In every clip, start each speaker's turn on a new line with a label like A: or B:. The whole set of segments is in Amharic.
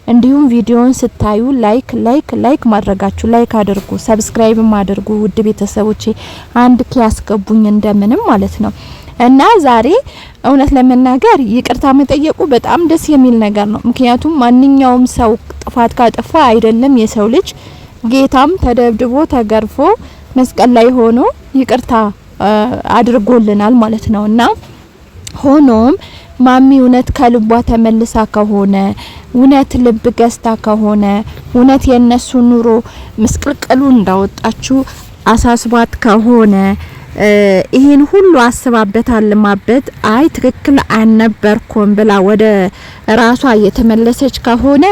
A: እንዲሁም ቪዲዮውን ስታዩ ላይክ ማድረጋችሁ ላይክ አድርጉ፣ ሰብስክራይብ ማድርጉ። ውድ ቤተሰቦቼ አንድ ያስገቡኝ እንደምንም ማለት ነው። እና ዛሬ እውነት ለመናገር ይቅርታ መጠየቁ በጣም ደስ የሚል ነገር ነው። ምክንያቱም ማንኛውም ሰው ጥፋት ካጠፋ አይደለም የሰው ልጅ ጌታም ተደብድቦ ተገርፎ መስቀል ላይ ሆኖ ይቅርታ አድርጎልናል ማለት ነውና ሆኖም ማሚ እውነት ከልቧ ተመልሳ ከሆነ እውነት ልብ ገዝታ ከሆነ እውነት የነሱ ኑሮ ምስቅልቅሉ እንዳወጣችሁ አሳስባት ከሆነ ይሄን ሁሉ አስባበታል ማበት አይ ትክክል አልነበርኩም ብላ ወደ ራሷ የተመለሰች ከሆነ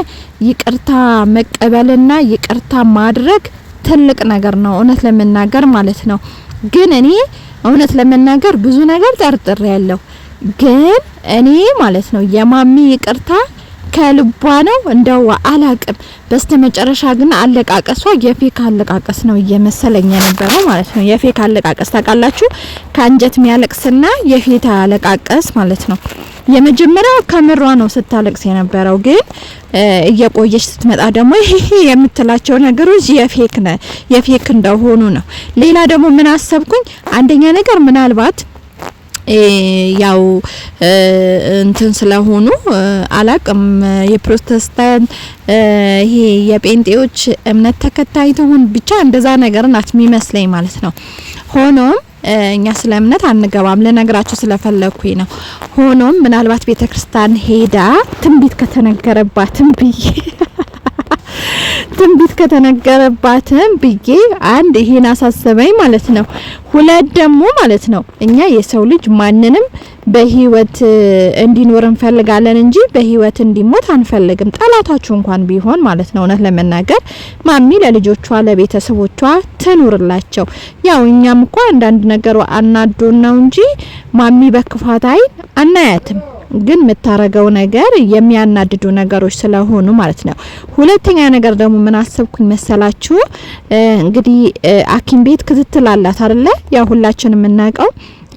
A: ይቅርታ መቀበልና ይቅርታ ማድረግ ትልቅ ነገር ነው እውነት ለመናገር ማለት ነው። ግን እኔ እውነት ለመናገር ብዙ ነገር ጠርጥሬያለሁ። ግን እኔ ማለት ነው የማሚ ይቅርታ ከልቧ ነው እንደው አላቅም። በስተመጨረሻ ግን አለቃቀሷ የፌክ አለቃቀስ ነው እየመሰለኝ የነበረው ማለት ነው። የፌክ አለቃቀስ ታውቃላችሁ፣ ከአንጀት የሚያለቅስና የፌት አለቃቀስ ማለት ነው። የመጀመሪያው ከምሯ ነው ስታለቅስ የነበረው። ግን እየቆየች ስትመጣ ደግሞ ይሄ የምትላቸው ነገሮች የፌክ እንደሆኑ ነው። ሌላ ደግሞ ምን አሰብኩኝ፣ አንደኛ ነገር ምናልባት ያው እንትን ስለሆኑ አላቅም የፕሮቴስታንት ይሄ የጴንጤዎች እምነት ተከታይ ተሆን ብቻ እንደዛ ነገር ናት የሚመስለኝ ማለት ነው። ሆኖም እኛ ስለ እምነት አንገባም ለነገራችሁ ስለፈለኩኝ ነው። ሆኖም ምናልባት ቤተክርስቲያን ሄዳ ትንቢት ከተነገረባትም ብዬ አንድ ይሄን አሳሰበኝ ማለት ነው። ሁለት ደግሞ ማለት ነው እኛ የሰው ልጅ ማንንም በህይወት እንዲኖር እንፈልጋለን እንጂ በህይወት እንዲሞት አንፈልግም። ጠላታችሁ እንኳን ቢሆን ማለት ነው። እውነት ለመናገር ማሚ ለልጆቿ ለቤተሰቦቿ ትኑርላቸው። ያው እኛም እኮ አንዳንድ ነገር አናዶን ነው እንጂ ማሚ በክፋት አይን አናያትም። ግን የምታረገው ነገር የሚያናድዱ ነገሮች ስለሆኑ ማለት ነው። ሁለተኛ ነገር ደግሞ ምን አሰብኩኝ መሰላችሁ? እንግዲህ ሐኪም ቤት ክትትል አላት አይደለ? ያው ሁላችንም የምናውቀው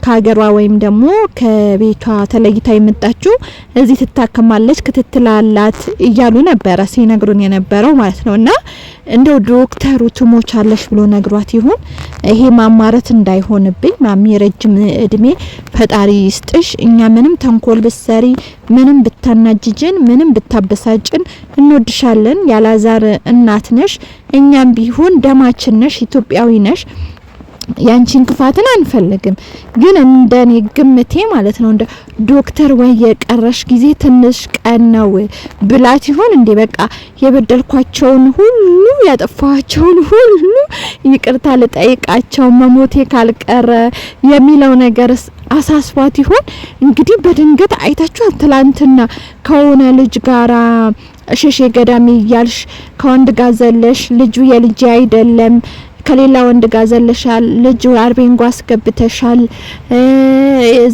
A: ከሀገሯ ወይም ደግሞ ከቤቷ ተለይታ የመጣችው እዚህ ትታከማለች ክትትል አላት እያሉ ነበረ ሲነግሩን የነበረው ማለት ነውና እንደው ዶክተሩ ትሞቻለሽ ብሎ ነግሯት ይሁን ይሄ ማማረት እንዳይሆንብኝ ማሚ ረጅም እድሜ ፈጣሪ ይስጥሽ። እኛ ምንም ተንኮል ብሰሪ ምንም ብታናጅጅን ምንም ብታበሳጭን እንወድሻለን። ያላዛር እናት ነሽ፣ እኛም ቢሆን ደማችን ነሽ፣ ኢትዮጵያዊ ነሽ። ያንቺን ክፋትን አንፈልግም። ግን እንደኔ ግምቴ ማለት ነው እንደ ዶክተር ወይ የቀረሽ ጊዜ ትንሽ ቀን ነው ብላት ይሆን እንዴ? በቃ የበደልኳቸውን ሁሉ ያጠፋቸውን ሁሉ ይቅርታ ልጠይቃቸው መሞቴ ካልቀረ የሚለው ነገር አሳስባት ይሆን እንግዲህ? በድንገት አይታችሁ ትላንትና ከሆነ ልጅ ጋራ ሸሼ ገዳሚ ያልሽ ከወንድ ጋር ዘለሽ ልጁ የልጅ አይደለም ከሌላ ወንድ ጋር ዘለሻል፣ ልጅ አርቤንጓ አስገብተሻል፣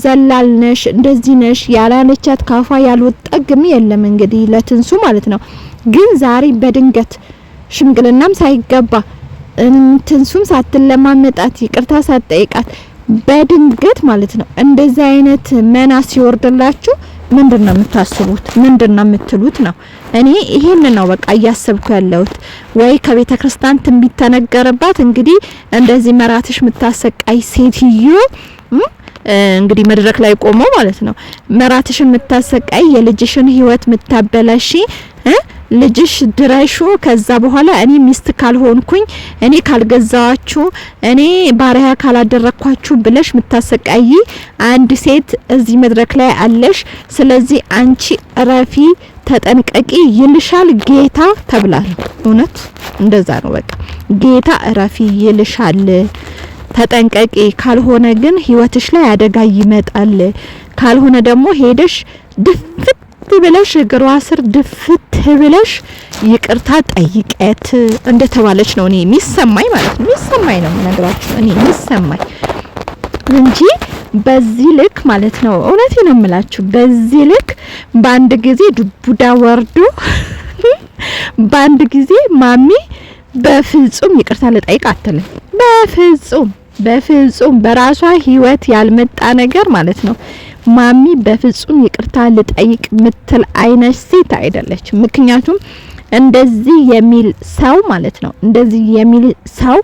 A: ዘላልነሽ እንደዚህ ነሽ ያላለቻት ካፋ ያልወጣ ግም የለም እንግዲህ ለትንሱ ማለት ነው። ግን ዛሬ በድንገት ሽምግልናም ሳይገባ ትንሱም ሳትለማመጣት ይቅርታ ሳትጠይቃት በድንገት ማለት ነው እንደዚህ አይነት መናስ ሲወርድላችሁ ምንድነው የምታስቡት? ምንድነው የምትሉት ነው? እኔ ይሄን ነው በቃ እያሰብኩ ያለሁት። ወይ ከቤተ ክርስቲያን ትንቢት ተነገረባት እንግዲህ እንደዚህ መራትሽ የምታሰቃይ ሴትዮ እንግዲህ መድረክ ላይ ቆሞ ማለት ነው መራትሽን የምታሰቃይ የልጅሽን ህይወት የምታበላሽ ልጅሽ ድራይሹ ከዛ በኋላ እኔ ሚስት ካልሆንኩኝ እኔ ካልገዛዋችሁ እኔ ባሪያ ካላደረኳችሁ ብለሽ ምታሰቃይ አንድ ሴት እዚህ መድረክ ላይ አለሽ። ስለዚህ አንቺ ረፊ ተጠንቀቂ ይልሻል ጌታ ተብላል። እውነት እንደዛ ነው። በቃ ጌታ ረፊ ይልሻል ተጠንቀቂ፣ ካልሆነ ግን ህይወትሽ ላይ አደጋ ይመጣል። ካልሆነ ደግሞ ሄደሽ ድፍት ብለሽ እግሯ ስር ድፍት ብለሽ ይቅርታ ጠይቀት እንደተባለች ነው እኔ የሚሰማኝ ማለት ነው። የሚሰማኝ ነው የምነግራችሁ እኔ የሚሰማኝ እንጂ በዚህ ልክ ማለት ነው። እውነቴ ነው የምላችሁ በዚህ ልክ በአንድ ጊዜ ዱቡዳ ወርዶ በአንድ ጊዜ ማሚ በፍጹም ይቅርታ ልጠይቅ አትልም። በፍጹም በራሷ ህይወት ያልመጣ ነገር ማለት ነው ማሚ በፍጹም ይቅርታ ልጠይቅ ምትል አይነት ሴት አይደለች። ምክንያቱም እንደዚህ የሚል ሰው ማለት ነው እንደዚህ የሚል ሰው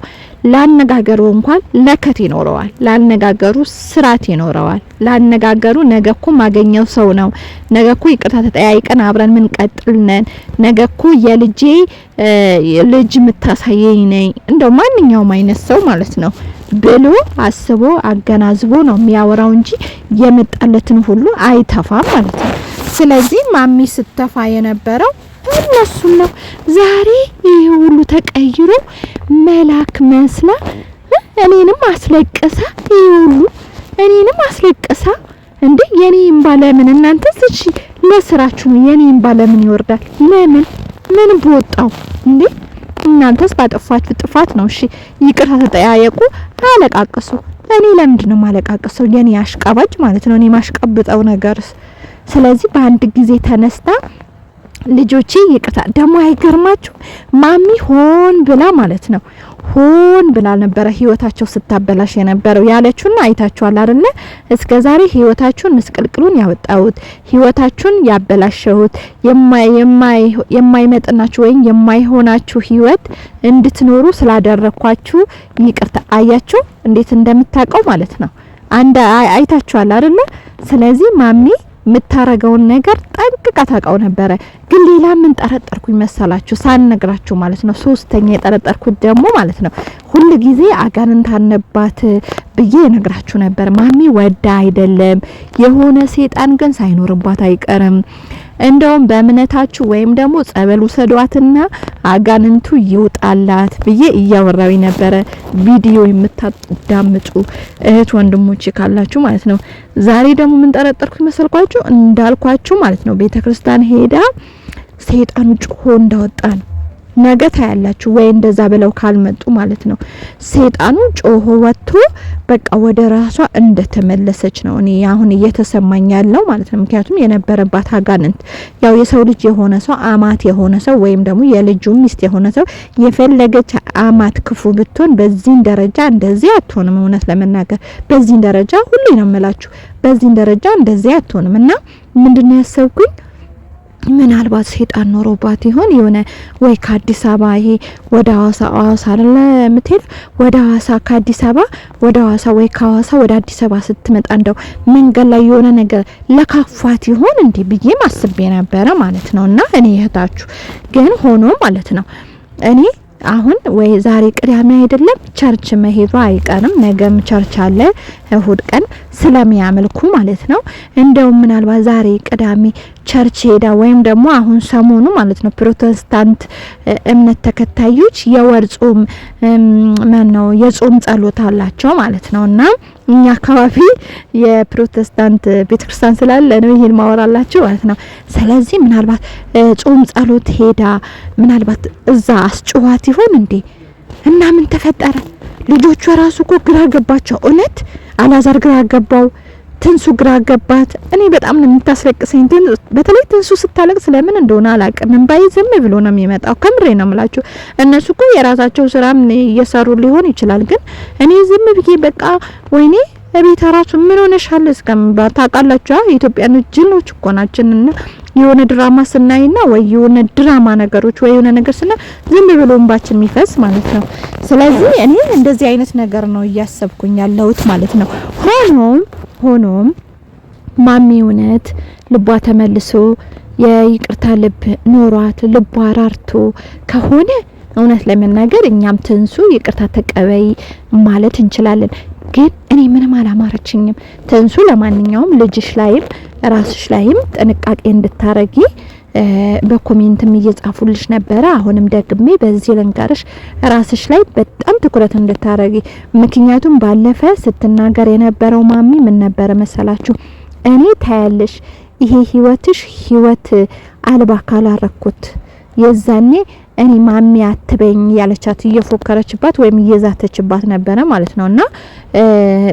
A: ላነጋገሩ እንኳን ለከት ይኖረዋል፣ ላነጋገሩ ስርዓት ይኖረዋል፣ ላነጋገሩ ነገኩ ማገኘው ሰው ነው፣ ነገኩ ይቅርታ ተጠያይቀን አብረን ምን ቀጥልነን፣ ነገኩ የልጄ ልጅ ምታሳየኝ ነኝ እንደው ማንኛውም አይነት ሰው ማለት ነው ብሎ አስቦ አገናዝቦ ነው የሚያወራው እንጂ የመጣለትን ሁሉ አይተፋም ማለት ነው። ስለዚህ ማሚ ስተፋ የነበረው እነሱ ነው። ዛሬ ይሄ ሁሉ ተቀይሮ መላክ መስላ እኔንም አስለቀሳ፣ ይሄ ሁሉ እኔንም አስለቀሳ። እንዴ የኔን ባለምን እናንተስ እሺ ለስራችሁ ነው የኔን ባለምን ይወርዳል? ለምን ምን ቦጣው እንዴ? እናንተስ ባጠፋችሁ ጥፋት ነው እሺ ይቅርታ ተጠያየቁ፣ አለቃቀሱ። እኔ ለምንድን ነው ማለቃቀሰው? የኔ አሽቃባጭ ማለት ነው እኔ ማሽቀብጠው ነገርስ። ስለዚህ በአንድ ጊዜ ተነስታ ልጆቼ ይቅርታ ደግሞ አይገርማችሁ ማሚ ሆን ብላ ማለት ነው ሆን ብላ ነበረ ህይወታቸው ስታበላሽ የነበረው ያለችውና አይታችኋል አይደለ? እስከዛሬ ህይወታችሁን ምስቅልቅሉን ያወጣሁት ህይወታችሁን ያበላሸሁት የማይመጥናችሁ ወይም የማይሆናችሁ ህይወት እንድትኖሩ ስላደረኳችሁ ይቅርታ። አያችሁ እንዴት እንደምታውቀው ማለት ነው። አይታችኋል አይደለ? ስለዚህ ማሚ የምታረገውን ነገር ጠንቅቃ ታውቀው ነበረ። ግን ሌላ ምን ጠረጠርኩኝ መሰላችሁ? ሳንነግራችሁ ማለት ነው። ሶስተኛ የጠረጠርኩት ደግሞ ማለት ነው ሁሉ ጊዜ አጋንንት አነባት ብዬ ነግራችሁ ነበር። ማሚ ወዳ አይደለም፣ የሆነ ሰይጣን ግን ሳይኖርባት አይቀርም። እንደውም በእምነታችሁ ወይም ደግሞ ጸበል ውሰዷትና አጋንንቱ ይውጣላት ብዬ እያወራዊ ነበረ። ቪዲዮ የምታዳምጡ እህት ወንድሞቼ ካላችሁ ማለት ነው። ዛሬ ደግሞ ምን ጠረጠርኩ መሰልኳችሁ? እንዳልኳችሁ ማለት ነው ቤተክርስቲያን ሄዳ ሰይጣኑ ጮሆ እንዳወጣ ነው። ነገ ታያላችሁ ወይ እንደዛ ብለው ካልመጡ ማለት ነው ሰይጣኑ ጮሆ ወጥቶ በቃ ወደ ራሷ እንደተመለሰች ነው እኔ አሁን እየተሰማኝ ያለው ማለት ነው። ምክንያቱም የነበረባት አጋንንት ያው የሰው ልጅ የሆነ ሰው አማት የሆነ ሰው ወይም ደግሞ የልጁ ሚስት የሆነ ሰው የፈለገች አማት ክፉ ብትሆን በዚህ ደረጃ እንደዚህ አትሆንም። እውነት ለመናገር በዚህ ደረጃ ሁሉ ነው የምላችሁ፣ በዚህ ደረጃ እንደዚህ አትሆንም። እና ምንድነው ያሰብኩኝ ምናልባት ሰይጣን ኖሮባት ይሆን የሆነ ወይ ከአዲስ አበባ ይሄ ወደ ሐዋሳ አይደለ ምትል ወደ ሐዋሳ ከአዲስ አበባ ወደ ሐዋሳ ወይ ከሐዋሳ ወደ አዲስ አበባ ስትመጣ እንደው መንገድ ላይ የሆነ ነገር ለካፋት ይሆን እንዴ ብዬ ማስቤ ነበረ ማለት ነውና እኔ እህታችሁ ግን ሆኖ ማለት ነው እኔ አሁን ወይ ዛሬ ቅዳሜ አይደለም ቸርች መሄዱ አይቀርም። ነገም ቸርች አለ እሁድ ቀን ስለሚያመልኩ ማለት ነው። እንደው ምናልባት ዛሬ ቅዳሜ ቸርች ሄዳ ወይም ደግሞ አሁን ሰሞኑ ማለት ነው ፕሮቴስታንት እምነት ተከታዮች የወር ጾም ማነው የጾም ጸሎት አላቸው ማለት ነውና እኛ አካባቢ የፕሮቴስታንት ቤተክርስቲያን ስላለ ነው ይሄን ማወራላችሁ ማለት ነው። ስለዚህ ምናልባት ጾም ጸሎት ሄዳ ምናልባት እዛ አስጨዋት ይሆን እንዴ? እና ምን ተፈጠረ? ልጆቹ ራሱ እኮ ግራ ገባቸው። እውነት አላዛር ግራ ገባው፣ ትንሱ ግራ ገባት። እኔ በጣም ነው የምታስለቅሰኝ። በተለይ ትንሱ ስታለቅስ ለምን እንደሆነ አላውቅም። እንባይ ዝም ብሎ ነው የሚመጣው። ከምሬ ነው የምላችሁ። እነሱ እኮ የራሳቸው ስራም እየሰሩ ሊሆን ይችላል። ግን እኔ ዝም ብዬ በቃ ወይኔ እቤት ራሱ ምን ሆነሻል እስከምባል ታውቃላችሁ። የኢትዮጵያን ጅሎች እኮ ናችንና የሆነ ድራማ ስናይና ወይ የሆነ ድራማ ነገሮች ወይ የሆነ ነገር ስና ዝም ብሎ እንባችን የሚፈስ ማለት ነው። ስለዚህ እኔ እንደዚህ አይነት ነገር ነው እያሰብኩኝ ያለሁት ማለት ነው። ሆኖም ማሚ እውነት ልቧ ተመልሶ የይቅርታ ልብ ኖሯት ልቧ ራርቶ ከሆነ እውነት ለመናገር እኛም ትንሱ ይቅርታ ተቀበይ ማለት እንችላለን። ግን እኔ ምንም አላማረችኝም ትንሱ። ለማንኛውም ልጅሽ ላይም ራስሽ ላይም ጥንቃቄ እንድታረጊ በኮሜንትም እየጻፉልሽ ነበረ። አሁንም ደግሜ በዚህ ልንገርሽ ራስሽ ላይ በጣም ትኩረት እንድታረጊ። ምክንያቱም ባለፈ ስትናገር የነበረው ማሚ ምን ነበረ መሰላችሁ? እኔ ታያለሽ ይሄ ህይወትሽ ህይወት አልባ ካላረኩት የዛኔ እኔ ማሚ አትበኝ ያለቻት እየፎከረችባት ወይም እየዛተችባት ነበረ ማለት ነውና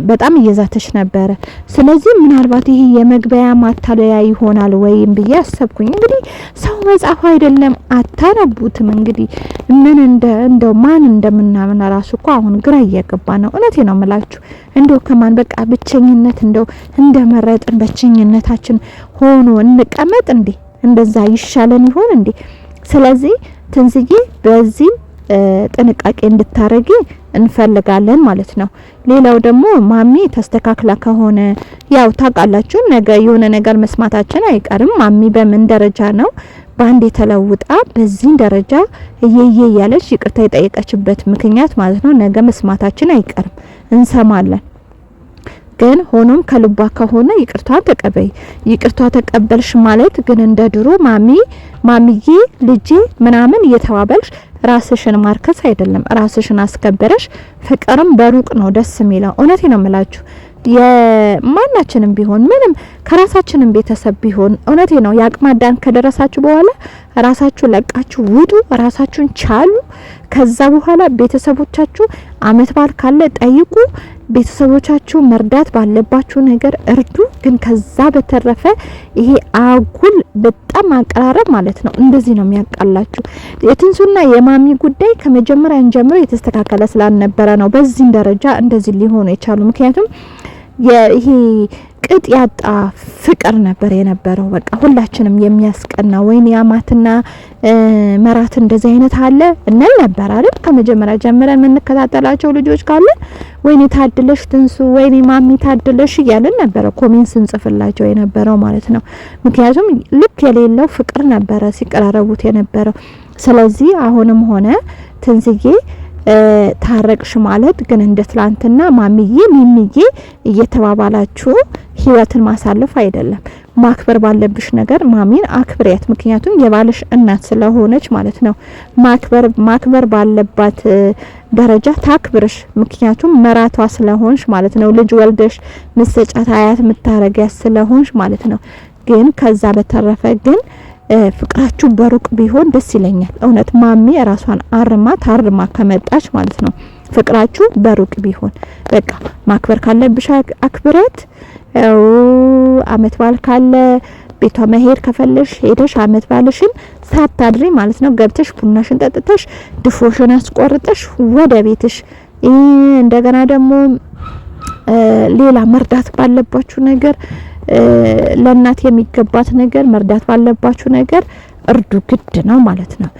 A: በጣም እየዛተች ነበረ። ስለዚህ ምናልባት ይሄ የመግቢያ ማታለያ ይሆናል ወይም ብዬ አሰብኩኝ። እንግዲህ ሰው መጻፍ አይደለም አታነቡትም። እንግዲህ ምን እንደው ማን እንደምናምን ራሱ እኮ አሁን ግራ እየገባ ነው። እውነቴ ነው የምላችሁ። እንደው ከማን በቃ ብቸኝነት እንደው እንደመረጥን ብቸኝነታችን ሆኖ እንቀመጥ እንዴ? እንደዛ ይሻለን ይሆን እንዴ? ስለዚህ ትንዝዬ በዚህ ጥንቃቄ እንድታረጊ እንፈልጋለን ማለት ነው። ሌላው ደግሞ ማሚ ተስተካክላ ከሆነ ያው ታውቃላችሁ ነገ የሆነ ነገር መስማታችን አይቀርም። ማሚ በምን ደረጃ ነው ባንዴ ተለውጣ በዚህ ደረጃ እየየ ያለች ይቅርታ የጠየቀችበት ምክንያት ማለት ነው ነገ መስማታችን አይቀርም፣ እንሰማለን። ግን ሆኖም ከልቧ ከሆነ ይቅርታን ተቀበይ። ይቅርታ ተቀበልሽ ማለት ግን እንደ ድሮ ማሚዬ ልጄ ምናምን እየተባበልሽ ራስሽን ማርከስ አይደለም። ራስሽን አስከበረሽ ፍቅርም በሩቅ ነው ደስ የሚለው። እውነቴ ነው የምላችሁ። የማናችንም ቢሆን ምንም ከራሳችንም ቤተሰብ ቢሆን እውነቴ ነው ያቅማዳን ከደረሳችሁ በኋላ ራሳችሁ ለቃችሁ ውጡ፣ ራሳችሁን ቻሉ። ከዛ በኋላ ቤተሰቦቻችሁ አመት በዓል ካለ ጠይቁ፣ ቤተሰቦቻችሁ መርዳት ባለባችሁ ነገር እርዱ። ግን ከዛ በተረፈ ይሄ አጉል በጣም አቀራረብ ማለት ነው እንደዚህ ነው የሚያቃላችሁ። የትንሱና የማሚ ጉዳይ ከመጀመሪያ ጀምሮ የተስተካከለ ስላልነበረ ነው በዚህ ደረጃ እንደዚህ ሊሆን የቻሉ። ምክንያቱም ይሄ ቅጥ ያጣ ፍቅር ነበር የነበረው። በቃ ሁላችንም የሚያስቀና ወይኔ አማትና መራት እንደዚህ አይነት አለ እንል ነበር አይደል? ከመጀመሪያ ጀምረን የምንከታተላቸው ልጆች ካለ ወይኔ ታድለሽ ትንሱ፣ ወይኔ ማሚ ታድለሽ እያልን ነበር ኮሜንት ስንጽፍላቸው የነበረው ማለት ነው። ምክንያቱም ልክ የሌለው ፍቅር ነበረ ሲቀራረቡት የነበረው። ስለዚህ አሁንም ሆነ ትንዝዬ ታረቅሽ ማለት ግን እንደ ትላንትና ማሚዬ ሚሚዬ እየተባባላችሁ ህይወትን ማሳለፍ አይደለም። ማክበር ባለብሽ ነገር ማሚን አክብሪያት። ምክንያቱም የባልሽ እናት ስለሆነች ማለት ነው። ማክበር ባለባት ደረጃ ታክብርሽ። ምክንያቱም መራቷ ስለሆንሽ ማለት ነው። ልጅ ወልደሽ መሰጫት አያት ምታረጊያት ስለሆንሽ ማለት ነው። ግን ከዛ በተረፈ ግን ፍቅራችሁ በሩቅ ቢሆን ደስ ይለኛል። እውነት ማሚ ራሷን ታርማ ከመጣች ማለት ነው ፍቅራችሁ በሩቅ ቢሆን በቃ ማክበር ካለብሽ አክብረት። አመት በዓል ካለ ቤቷ መሄድ ከፈለሽ ሄደሽ አመት በዓልሽን ሳታድሪ ማለት ነው ገብተሽ ቡናሽን ጠጥተሽ ድፎሽን አስቆርጠሽ ወደ ቤትሽ። እንደገና ደግሞ ሌላ መርዳት ባለባችሁ ነገር ለእናት የሚገባት ነገር መርዳት ባለባችሁ ነገር እርዱ፣ ግድ ነው ማለት ነው።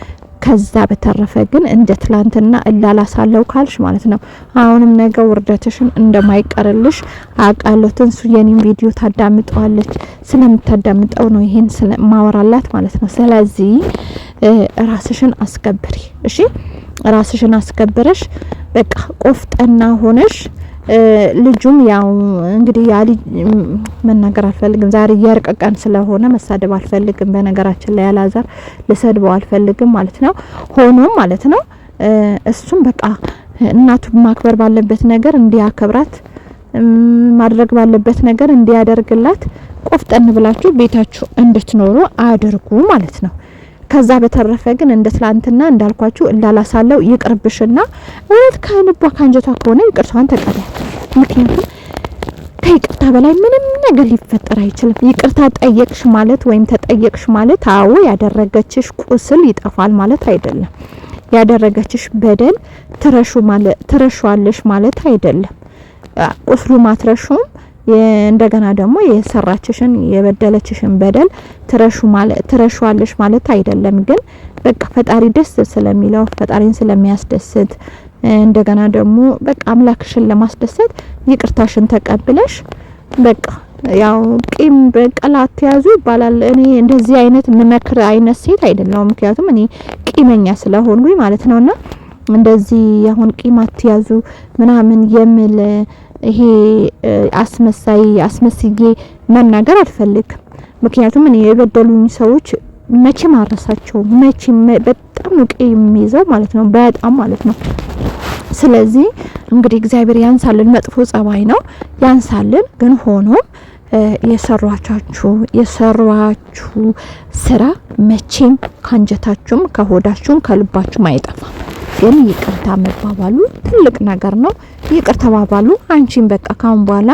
A: ከዛ በተረፈ ግን እንደ ትላንትና እላላሳለው ካልሽ ማለት ነው አሁንም ነገ ውርደትሽን እንደማይቀርልሽ አውቃለሁ። ትንሱ የኔን ቪዲዮ ታዳምጣለች፣ ስለምታዳምጠው ነው ይሄን ማወራላት ማለት ነው። ስለዚህ ራስሽን አስከብሪ እሺ። ራስሽን አስከብረሽ በቃ ቆፍጠና ሆነሽ ልጁም ያው እንግዲህ መናገር አልፈልግም ዛሬ የርቀቀን ስለሆነ መሳደብ አልፈልግም። በነገራችን ላይ ያላዛር ልሰድበው አልፈልግም ማለት ነው። ሆኖም ማለት ነው እሱም በቃ እናቱ ማክበር ባለበት ነገር እንዲያከብራት ማድረግ ባለበት ነገር እንዲያደርግላት ቆፍጠን ብላችሁ ቤታችሁ እንድትኖሩ አድርጉ ማለት ነው። ከዛ በተረፈ ግን እንደ ትላንትና እንዳልኳችሁ እንዳላሳለው ይቅርብሽና እውነት ከልቧ ካንጀቷ ከሆነ ይቅርታዋን ተቀበል። ምክንያቱም ከይቅርታ በላይ ምንም ነገር ሊፈጠር አይችልም። ይቅርታ ጠየቅሽ ማለት ወይም ተጠየቅሽ ማለት አዎ ያደረገችሽ ቁስል ይጠፋል ማለት አይደለም። ያደረገችሽ በደል ትረሻዋለሽ ማለት አይደለም። ቁስሉ ማትረሹም እንደገና ደግሞ የሰራችሽን የበደለችሽን በደል ትረሻዋለሽ ማለት አይደለም። ግን በቃ ፈጣሪ ደስ ስለሚለው ፈጣሪን ስለሚያስደስት እንደገና ደግሞ በቃ አምላክሽን ለማስደሰት ይቅርታሽን ተቀብለሽ በቃ ያው ቂም በቀላት ተያዙ ይባላል። እኔ እንደዚህ አይነት መመክር አይነት ሴት አይደለሁም። ምክንያቱም እኔ ቂመኛ ስለሆንኩኝ ማለት ነውና እንደዚህ አሁን ቂም አትያዙ ምናምን የሚል ይሄ አስመስዬ መናገር አልፈልግም። ምክንያቱም እኔ የበደሉኝ ሰዎች መቼም አረሳቸው መቼም በጣም ነው ቂም የሚይዘው ማለት ነው በጣም ማለት ነው። ስለዚህ እንግዲህ እግዚአብሔር ያንሳልን፣ መጥፎ ጸባይ ነው ያንሳልን። ግን ሆኖም የሰሯችሁ ስራ መቼም ካንጀታችሁም ከሆዳችሁም ከልባችሁም አይጠፋም። ግን ይቅርታ መባባሉ ትልቅ ነገር ነው። ይቅርታ ተባባሉ። አንቺም በቃ ካሁን በኋላ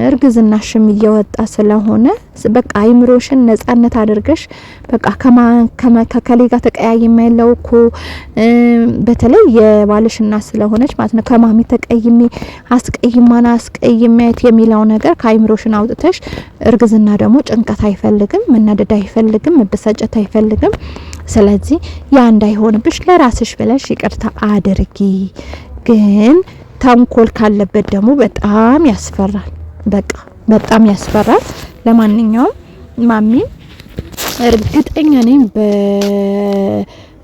A: እርግዝናሽም እየወጣ ስለሆነ በቃ አይምሮሽን ነጻነት አድርገሽ በቃ ከከሌ ጋር ተቀያይም ያለው እኮ በተለይ የባልሽና ስለሆነች ማለት ነው ከማሚ ተቀይሜ አስቀይማት የሚለው ነገር ከአይምሮሽን አውጥተሽ እርግዝና ደግሞ ጭንቀት አይፈልግም፣ መናደድ አይፈልግም፣ መበሳጨት አይፈልግም። ስለዚህ ያ እንዳይሆንብሽ ለራስሽ ብለሽ ይቅርታ አድርጊ። ግን ተንኮል ካለበት ደግሞ በጣም ያስፈራል። በቃ በጣም ያስፈራል። ለማንኛውም ማሚ እርግጠኛ ነኝ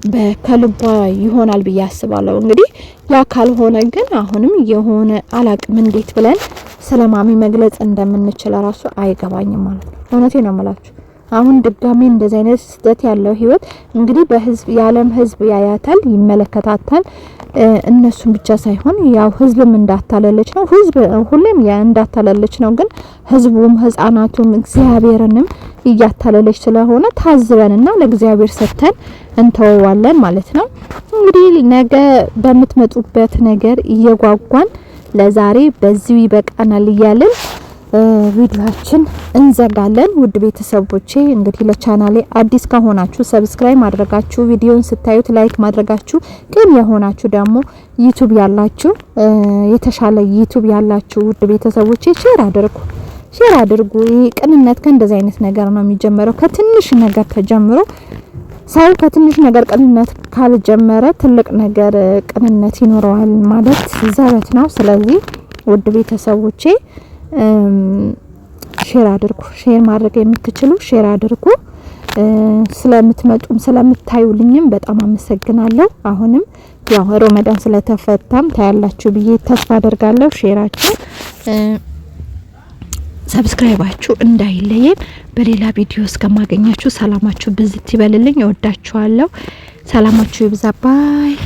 A: በከልቧ ይሆናል ብዬ አስባለሁ። እንግዲህ ያ ካልሆነ ግን አሁንም የሆነ አላቅም እንዴት ብለን ስለማሚ መግለጽ እንደምንችል ራሱ አይገባኝም ማለት ነው። እውነቴ ነው የምላችሁ። አሁን ድጋሚ እንደዚህ አይነት ስህተት ያለው ህይወት እንግዲህ በህዝብ የዓለም ህዝብ ያያታል፣ ይመለከታታል። እነሱም ብቻ ሳይሆን ያው ህዝብም እንዳታለለች ነው። ህዝብ ሁሌም እንዳታለለች ነው። ግን ህዝቡም ህፃናቱም እግዚአብሔርንም እያታለለች ስለሆነ ታዝበንና ለእግዚአብሔር ሰጥተን እንተወዋለን ማለት ነው። እንግዲህ ነገ በምትመጡበት ነገር እየጓጓን ለዛሬ በዚሁ ይበቃናል እያልን ቪዲዮአችን እንዘጋለን። ውድ ቤተሰቦቼ እንግዲህ ለቻናሌ አዲስ ከሆናችሁ ሰብስክራይብ ማድረጋችሁ፣ ቪዲዮን ስታዩት ላይክ ማድረጋችሁ፣ ግን የሆናችሁ ደግሞ ዩቲዩብ ያላችሁ የተሻለ ዩቲዩብ ያላችሁ ውድ ቤተሰቦቼ ሼር አድርጉ። ቅንነት ከእንደዚህ አይነት ነገር ነው የሚጀምረው። ከትንሽ ነገር ተጀምሮ ሰው ከትንሽ ነገር ቅንነት ካልጀመረ ትልቅ ነገር ቅንነት ይኖረዋል ማለት ዘበት ነው። ስለዚህ ውድ ቤተሰቦቼ ሼር አድርጉ። ሼር ማድረግ የምትችሉ ሼር አድርጉ። ስለምትመጡም ስለምታዩልኝም በጣም አመሰግናለሁ። አሁንም ያው ረመዳን ስለተፈታም ታያላችሁ ብዬ ተስፋ አደርጋለሁ። ሼራችሁ ሰብስክራይባችሁ እንዳይለየን። በሌላ ቪዲዮ እስከማገኛችሁ ሰላማችሁ ብዝት ይበልልኝ። እወዳችኋለሁ። ሰላማችሁ ይብዛ። ባይ